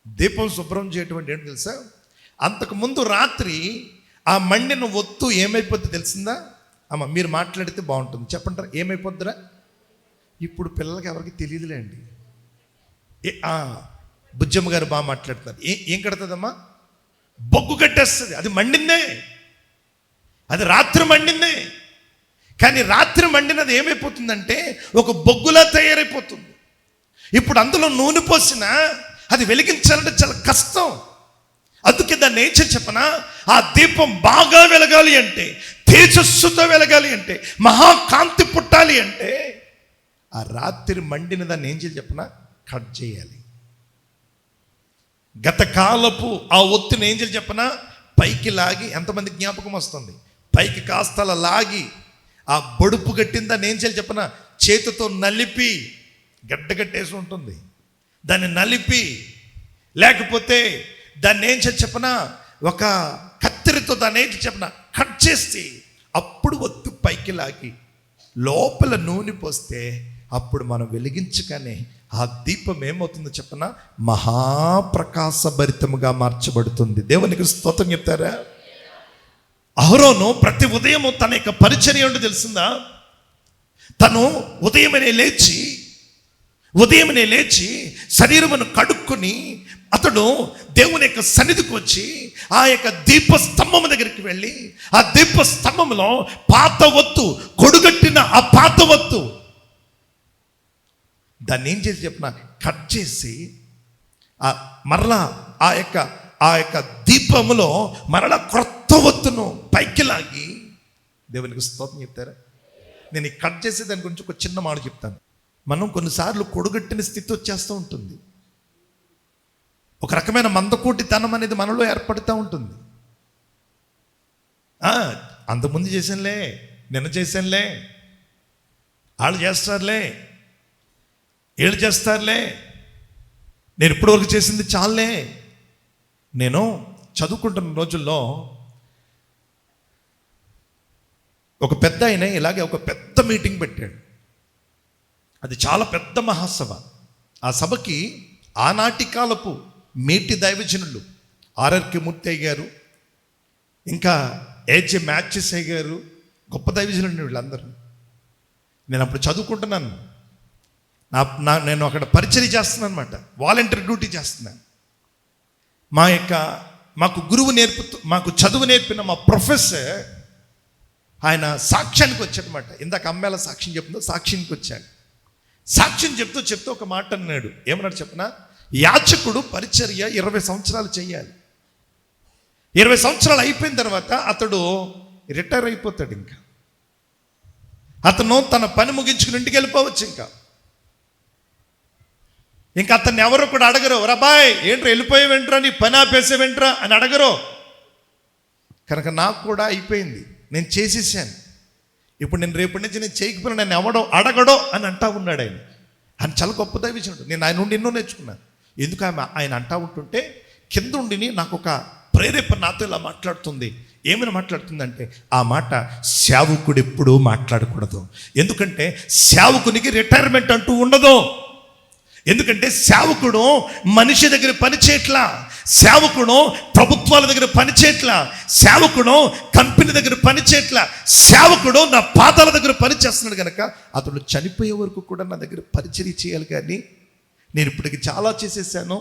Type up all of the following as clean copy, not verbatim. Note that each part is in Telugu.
దీపం శుభ్రం చేయటం అంటే ఏంటి తెలుసా? అంతకుముందు రాత్రి ఆ మండిన ఒత్తు ఏమైపోద్ది తెలిసిందా? అమ్మ మీరు మాట్లాడితే బాగుంటుంది, చెప్పంటారా ఏమైపోద్దిరా? ఇప్పుడు పిల్లలకి ఎవరికి తెలియదులేండి. బుజ్జమ్మ గారు బాగా మాట్లాడుతున్నారు. ఏం కడుతుందమ్మా? బొగ్గు కట్టేస్తుంది. అది మండిందే, అది రాత్రి మండిందే. కానీ రాత్రి మండినది ఏమైపోతుందంటే ఒక బొగ్గులా తయారైపోతుంది. ఇప్పుడు అందులో నూనె పోసినా అది వెలిగించాలంటే చాలా కష్టం. అందుకే దాన్ని ఏం చెప్పనా, ఆ దీపం బాగా వెలగాలి అంటే, తేజస్సుతో వెలగాలి అంటే, మహాకాంతి పుట్టాలి అంటే ఆ రాత్రి మండిన దాన్ని ఏం చేయాలి చెప్పనా? కట్ చేయాలి. గతకాలపు ఆ ఒత్తిని ఏం చేయాలి చెప్పనా? పైకి లాగి, ఎంతమంది జ్ఞాపకం వస్తుంది? పైకి కాస్తల లాగి ఆ బొడుపు కట్టిన దాన్ని ఏం చేయాలి చెప్పనా? చేతితో నలిపి, గడ్డగట్టేసి ఉంటుంది, దాన్ని నలిపి, లేకపోతే దాన్ని ఏం చేయాలి చెప్పనా? ఒక కత్తిరితో దాన్ని ఏం చెప్పనా? కట్ చేసి అప్పుడు ఒత్తు పైకి లాగి లోపల నూనె పోస్తే అప్పుడు మనం వెలిగించగానే ఆ దీపం ఏమవుతుందో చెప్పనా? మహాప్రకాశభరితముగా మార్చబడుతుంది. దేవునికి స్తోత్రం చెప్తారా? అహరోను ప్రతి ఉదయము తన యొక్క పరిచర్య ఏంటో తెలిసిందా? తను ఉదయమనే లేచి శరీరమును కడుక్కొని అతడు దేవుని యొక్క సన్నిధికి వచ్చి ఆ యొక్క దీపస్తంభము దగ్గరికి వెళ్ళి ఆ దీపస్తంభంలో పాత ఒత్తు, కొడుగట్టిన ఆ పాత ఒత్తు దాన్ని ఏం చేసి చెప్పిన కట్ చేసి మరలా ఆ యొక్క దీపములో మరలా క్రొత్త ఒత్తును పైకి లాగి, దేవునికి స్తోత్రం చెప్తారా? నేను కట్ చేసే దాని గురించి ఒక చిన్న మాట చెప్తాను. మనం కొన్నిసార్లు కొడుగట్టిన స్థితి వచ్చేస్తూ ఉంటుంది. ఒక రకమైన మందకోటితనం అనేది మనలో ఏర్పడుతూ ఉంటుంది. అంతకుముందు చేశానులే, నిన్న చేశానులే, వాళ్ళు చేస్తారులే, వీళ్ళు చేస్తారులే, నేను ఇప్పటివరకు చేసింది చాలే. నేను చదువుకుంటున్న రోజుల్లో ఒక పెద్ద ఆయన ఇలాగే ఒక పెద్ద మీటింగ్ పెట్టాడు. అది చాలా పెద్ద మహాసభ. ఆ సభకి ఆనాటి కాలపు మేటి దైవజనులు ఆర్ఆర్కే మూర్తి అయ్యారు, ఇంకా ఏజే మ్యాచెస్ అయ్యారు, గొప్ప దైవజనులు వీళ్ళందరూ. నేను అప్పుడు చదువుకుంటున్నాను, నేను అక్కడ పరిచర్య చేస్తున్నాను అనమాట, వాలంటీర్ డ్యూటీ చేస్తున్నాను. మాకు మాకు చదువు నేర్పిన మా ప్రొఫెసర్ ఆయన సాక్ష్యానికి వచ్చాడనమాట. ఇందాక అమ్మాయిల సాక్ష్యం చెప్తుందో సాక్ష్యానికి వచ్చాడు. సాక్ష్యం చెప్తూ ఒక మాట అన్నాడు. ఏమన్నాడు చెప్పనా? యాచకుడు పరిచర్య 20 సంవత్సరాలు చేయాలి. 20 సంవత్సరాలు అయిపోయిన తర్వాత అతడు రిటైర్ అయిపోతాడు. ఇంకా అతను తన పని ముగించుకుని ఇంటికి వెళ్ళిపోవచ్చు. ఇంకా అతన్ని ఎవరు కూడా అడగరు, రాబాయ్ ఏంట్రా వెళ్ళిపోయేవేంట్రా, నీ పని ఆపేసేవేంట్రా అని అడగరు. కనుక నాకు కూడా అయిపోయింది, నేను చేసేసాను. ఇప్పుడు నేను రేపటి నుంచి నేను చేయకపోయినా నన్ను ఎవడో అడగడో అని అంటా ఉన్నాడు ఆయన. ఆయన చాలా గొప్ప దైవజనుడు. నేను ఆయన నుండి ఎన్నో నేర్చుకున్నాను. ఎందుకు ఆయన అంటా ఉంటుంటే కింద ఉండి నాకు ఒక ప్రేరేపణ నాతో ఇలా మాట్లాడుతుంది. ఏమైనా మాట్లాడుతుందంటే ఆ మాట సేవకుడు ఎప్పుడూ మాట్లాడకూడదు. ఎందుకంటే సేవకునికి రిటైర్మెంట్ అంటూ ఉండదు. ఎందుకంటే సేవకుడు మనిషి దగ్గర పనిచేయట్లా, సేవకుడు ప్రభుత్వాల దగ్గర పనిచేయట్లా, సేవకుడు కంపెనీ దగ్గర పనిచేయట్లా, సేవకుడు నా పాదాల దగ్గర పనిచేస్తున్నాడు. కనుక అతడు చనిపోయే వరకు కూడా నా దగ్గర పరిచర్య చేయాలి. కానీ నేను ఇప్పటికి చాలా చేసేసాను,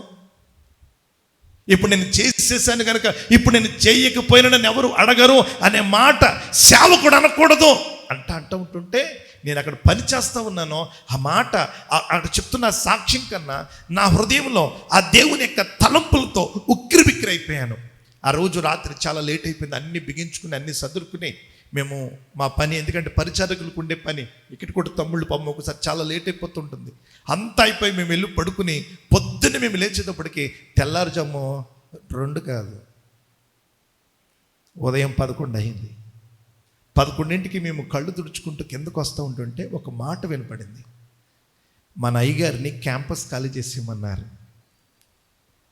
ఇప్పుడు నేను చేసేసాను కనుక ఇప్పుడు నేను చేయకపోయినా నన్ను ఎవరు అడగరు అనే మాట సేవకుడు అనకూడదు అంటూ ఉంటుంటే నేను అక్కడ పని చేస్తూ ఉన్నాను. ఆ మాట అక్కడ చెప్తున్న సాక్ష్యం కన్నా నా హృదయంలో ఆ దేవుని యొక్క తలంపులతో ఉక్కిరిబిక్కిరి అయిపోయాను. ఆ రోజు రాత్రి చాలా లేట్ అయిపోయింది. అన్ని బిగించుకుని అన్ని సదురుకుని మేము మా పని, ఎందుకంటే పరిచారకులకు ఉండే పని ఇక్కడ కూడా తమ్ముళ్ళు పమ్మ ఒకసారి చాలా లేట్ అయిపోతుంటుంది. అంతా అయిపోయి మేము వెళ్ళి పడుకుని పొద్దున్నే మేము లేచేటప్పటికి తెల్లారుజాము 2 కాదు, ఉదయం 11 అయింది. 11ంటికి మేము కళ్ళు తుడుచుకుంటూ కిందకు వస్తూ ఉంటుంటే ఒక మాట వినపడింది. మన అయ్యగారిని క్యాంపస్ ఖాళీ చేసేయమన్నారు,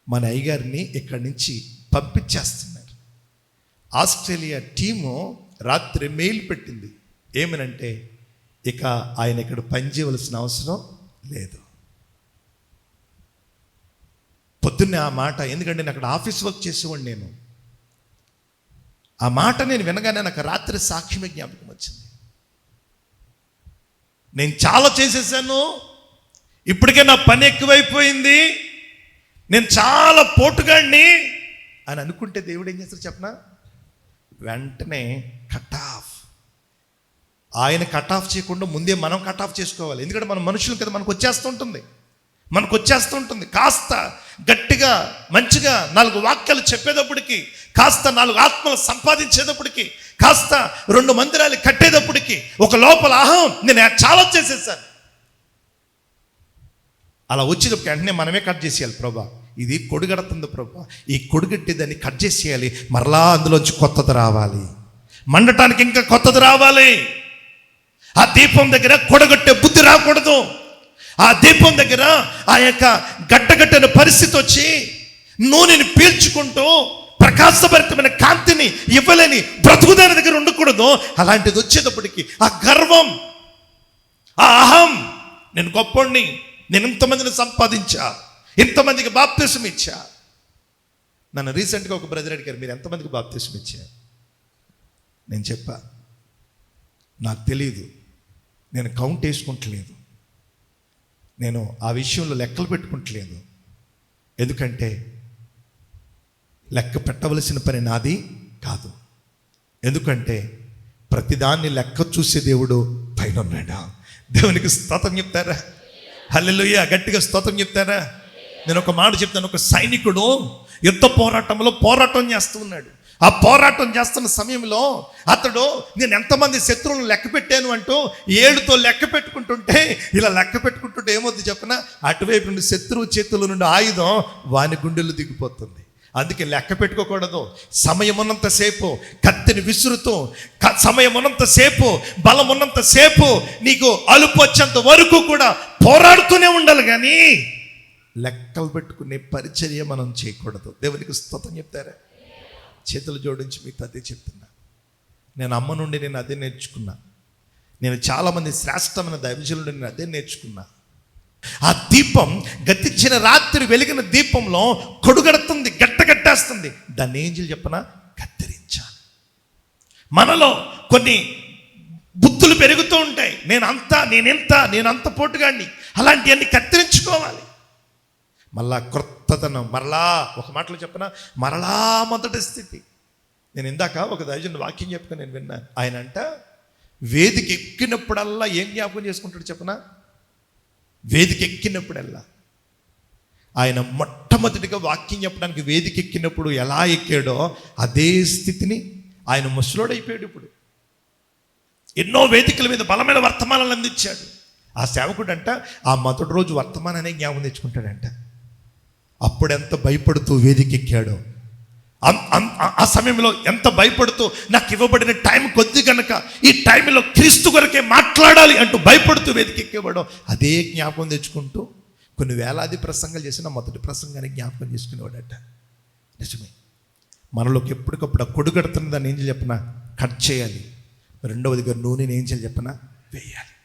మన అయ్యగారిని ఇక్కడి నుంచి పంపించేస్తున్నారు. ఆస్ట్రేలియా టీము రాత్రి మెయిల్ పెట్టింది. ఏమనంటే ఇక ఆయన ఇక్కడ పనిచేయవలసిన అవసరం లేదు. పొద్దున్నే ఆ మాట, ఎందుకంటే నేను అక్కడ ఆఫీస్ వర్క్ చేసేవాడిని. నేను ఆ మాట నేను వినగానే నాకు రాత్రి సాక్ష్యమే జ్ఞాపకం వచ్చింది. నేను చాలా చేసేసాను, ఇప్పటికే నా పని ఎక్కువైపోయింది, నేను చాలా పోటుగాడిని అని అనుకుంటే దేవుడు ఏం చేస్తాడు చెప్పనా? వెంటనే కట్ ఆఫ్. ఆయన కట్ ఆఫ్ చేయకుండా ముందే మనం కట్ ఆఫ్ చేసుకోవాలి. ఎందుకంటే మనం మనుషులు కదా, మనకు వచ్చేస్తూ ఉంటుంది. కాస్త గట్టిగా మంచిగా 4 వాక్యాలు చెప్పేటప్పటికి, కాస్త 4 ఆత్మలు సంపాదించేటప్పటికి, కాస్త 2 మందిరాలు కట్టేటప్పటికి ఒక లోపల నేను చాలా చేసేసాను. అలా వచ్చేటప్పుడు వెంటనే మనమే కట్ చేసేయాలి. ప్రభా, ఇది కొడుగడుతుంది ప్రభా, ఈ కొడుగట్టేదాన్ని కట్ చేసేయాలి, మరలా అందులోంచి కొత్తది రావాలి, మండటానికి ఇంకా కొత్తది రావాలి. ఆ దీపం దగ్గర కొడగట్టే బుద్ధి రాకూడదు. ఆ దీపం దగ్గర ఆ యొక్క గట్టగట్టని పరిస్థితి వచ్చి నూనెని పీల్చుకుంటూ ప్రకాశభరితమైన కాంతిని ఇవ్వలేని బ్రతుకుదాని దగ్గర ఉండకూడదు. అలాంటిది వచ్చేటప్పటికి ఆ గర్వం, ఆ అహం, నేను గొప్పోడిని, నేను ఇంతమందిని సంపాదించా, ఇంతమందికి బాప్తిసం ఇచ్చా. నన్ను రీసెంట్గా ఒక బ్రదర్ అడిగారు, మీరు ఎంతమందికి బాప్తిసం ఇచ్చారు? నేను చెప్పా, నాకు తెలియదు, నేను కౌంట్ వేసుకుంటలేదు, నేను ఆ విషయంలో లెక్కలు పెట్టుకుంటలేదు. ఎందుకంటే లెక్క పెట్టవలసిన పని నాది కాదు. ఎందుకంటే ప్రతిదాన్ని లెక్క చూసే దేవుడు పైన ఉన్నాడు. దేవునికి స్తోత్రం చెప్తారా? హల్లెలూయా, గట్టిగా స్తోత్రం చెప్తారా? నేను ఒక మాట చెప్తాను. ఒక సైనికుడు యుద్ధ పోరాటంలో పోరాటం చేస్తూ ఉన్నాడు. ఆ పోరాటం చేస్తున్న సమయంలో అతడు నేను ఎంతమంది శత్రువులను లెక్క పెట్టాను అంటూ 7తో లెక్క పెట్టుకుంటుంటే, ఇలా లెక్క పెట్టుకుంటుంటే ఏమవుతుంది చెప్పనా? అటువైపు నుండి శత్రువు చేతుల నుండి ఆయుధం వాని గుండెలు దిగిపోతుంది. అందుకే లెక్క పెట్టుకోకూడదు. సమయం ఉన్నంతసేపు కత్తిని విసురుతూ, సమయం ఉన్నంతసేపు, బలం ఉన్నంతసేపు, నీకు అలుపు వచ్చేంత వరకు కూడా పోరాడుతూనే ఉండాలి. కానీ లెక్కలు పెట్టుకునే పరిచర్య మనం చేయకూడదు. దేవునికి స్తోత్రం చెప్తారా? చేతులు జోడించి మీకు అదే చెప్తున్నా. నేను అమ్మ నుండి నేను అదే నేర్చుకున్నా. నేను చాలామంది శ్రేష్టమైన దైవజనుల నుండి నేను అదే నేర్చుకున్నా. ఆ దీపం గతించిన రాత్రి వెలిగిన దీపంలో కొడుగడుతుంది, గట్టగట్టేస్తుంది. దాన్ని ఏం చేయాలి చెప్పనా? కత్తిరించాలి. మనలో కొన్ని బుద్ధులు పెరుగుతూ ఉంటాయి. నేనంత పోటుగాడిని, అలాంటివన్నీ కత్తిరించుకోవాలి. మళ్ళా క్రొత్తదనం, మరలా ఒక మాటలో చెప్పనా, మరలా మొదటి స్థితి. నేను ఇందాక ఒక దైవజనుడి వాక్యం చెప్పుకొని నేను విన్నాను. ఆయన అంట వేదిక ఎక్కినప్పుడల్లా ఏం జ్ఞాపకం చేసుకుంటాడు చెప్పనా? వేదిక ఎక్కినప్పుడల్లా ఆయన మొట్టమొదటిగా వాక్యం చెప్పడానికి వేదిక ఎక్కినప్పుడు ఎలా ఎక్కాడో అదే స్థితిని ఆయన ముసలోడైపోయాడు. ఇప్పుడు ఎన్నో వేదికల మీద బలమైన వర్తమానాలు అందించాడు. ఆ సేవకుడు అంట ఆ మొదటి రోజు వర్తమానాన్ని జ్ఞాపకం తెచ్చుకుంటాడంట. అప్పుడెంత భయపడుతూ వేదికెక్కాడో, ఆ సమయంలో ఎంత భయపడుతూ, నాకు ఇవ్వబడిన టైం కొద్ది కనుక ఈ టైంలో క్రీస్తు కొరకే మాట్లాడాలి అంటూ భయపడుతూ వేదికెక్కేవాడో అదే జ్ఞాపకం తెచ్చుకుంటూ కొన్ని వేలాది ప్రసంగాలు చేసిన మొదటి ప్రసంగాన్ని జ్ఞాపకం చేసుకునేవాడట. నిజమే, మనలోకి ఎప్పటికప్పుడు ఆ కొడుగడుతున్న దాన్ని ఏం చేయాలి చెప్పనా? కట్ చేయాలి. రెండవదిగా నూనెని ఏం చేయాలి చెప్పనా? వేయాలి.